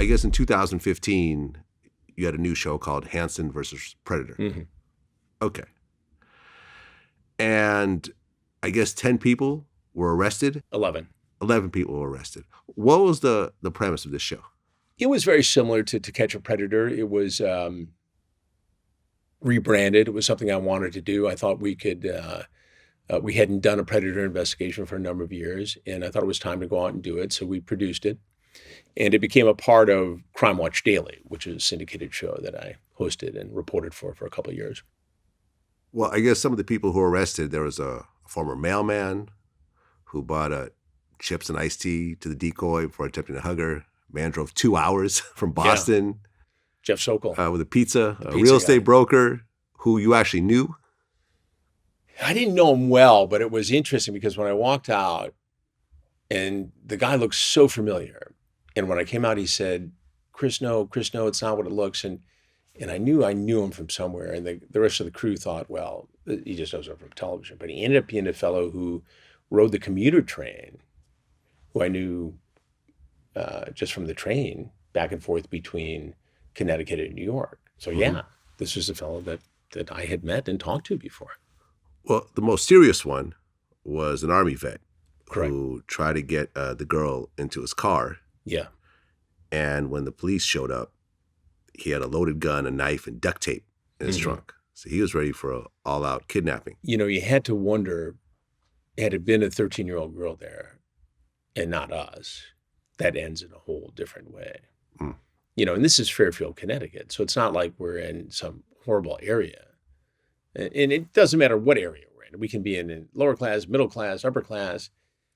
I guess in 2015, you had a new show called Hansen versus Predator. Mm-hmm. Okay. And I guess 10 people were arrested? 11. 11 people were arrested. What was the premise of this show? It was very similar to Catch a Predator. It was rebranded. It was something I wanted to do. I thought we could, we hadn't done a Predator investigation for a number of years, and I thought it was time to go out and do it. So we produced it. And it became a part of Crime Watch Daily, which is a syndicated show that I hosted and reported for a couple of years. Well, I guess some of the people who were arrested, there was a former mailman who bought chips and iced tea to the decoy before attempting to hug her. Man drove 2 hours from Boston. Yeah. Jeff Shokel. With a pizza real estate broker who you actually knew. I didn't know him well, but it was interesting because when I walked out, and the guy looked so familiar. And when I came out, he said, Chris, no, it's not what it looks. And I knew him from somewhere. And the rest of the crew thought, well, he just knows him from television. But he ended up being a fellow who rode the commuter train, who I knew just from the train back and forth between Connecticut and New York. So yeah, this was a fellow that I had met and talked to before. Well, the most serious one was an Army vet. Correct. Who tried to get the girl into his car. Yeah. And when the police showed up, he had a loaded gun, a knife, and duct tape in his trunk. So he was ready for an all-out kidnapping. You know, you had to wonder, had it been a 13-year-old girl there and not us, that ends in a whole different way. Mm. You know, and this is Fairfield, Connecticut. So it's not like we're in some horrible area. And it doesn't matter what area we're in. We can be in lower class, middle class, upper class.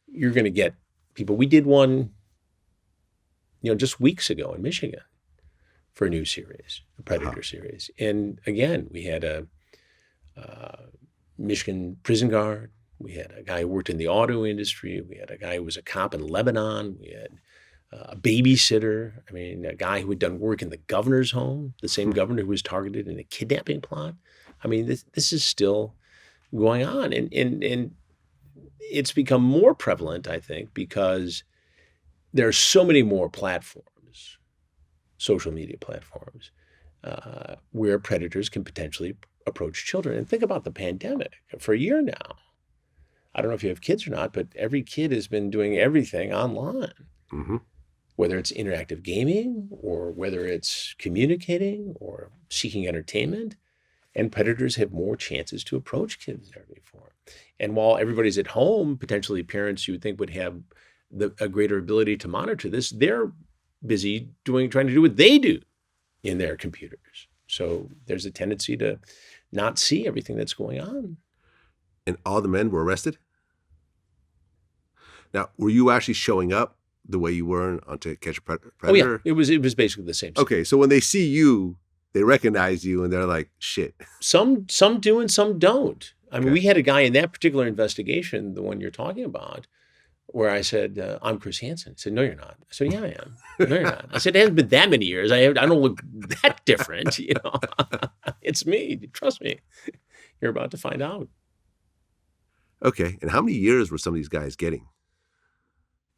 You're going to get people. We did one, just weeks ago in Michigan for a new series, a Predator series. And again, we had a Michigan prison guard. We had a guy who worked in the auto industry. We had a guy who was a cop in Lebanon. We had a babysitter. I mean, a guy who had done work in the governor's home, the same governor who was targeted in a kidnapping plot. I mean, this is still going on. And it's become more prevalent, I think, because there are so many more platforms, social media platforms, where predators can potentially approach children. And think about the pandemic. For a year now, I don't know if you have kids or not, but every kid has been doing everything online, whether it's interactive gaming or whether it's communicating or seeking entertainment. And predators have more chances to approach kids than ever before. And while everybody's at home, potentially parents you would think would have a greater ability to monitor this, they're busy trying to do what they do in their computers. So there's a tendency to not see everything that's going on. And all the men were arrested? Now, were you actually showing up the way you were on To Catch a Predator? Oh yeah, it was basically the same. Okay, so when they see you, they recognize you and they're like, shit. Some do and some don't. I mean, we had a guy in that particular investigation, the one you're talking about, where I said, I'm Chris Hansen. He said, no, you're not. I said, yeah, I am. No, you're not. I said, it hasn't been that many years. I don't look that different, It's me. Trust me. You're about to find out. Okay. And how many years were some of these guys getting?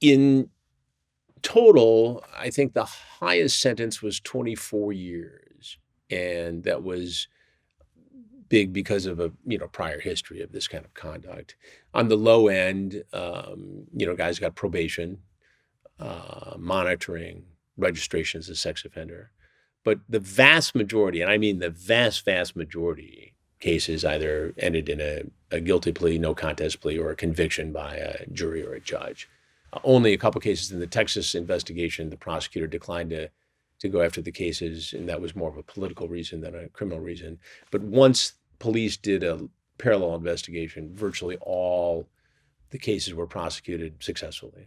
In total, I think the highest sentence was 24 years. And that was big because of a prior history of this kind of conduct. On the low end, guys got probation, monitoring, registration as a sex offender. But the vast majority, and I mean the vast, vast majority, cases either ended in a guilty plea, no contest plea, or a conviction by a jury or a judge. Only a couple cases in the Texas investigation, the prosecutor declined to go after the cases, and that was more of a political reason than a criminal reason. But once police did a parallel investigation, virtually all the cases were prosecuted successfully.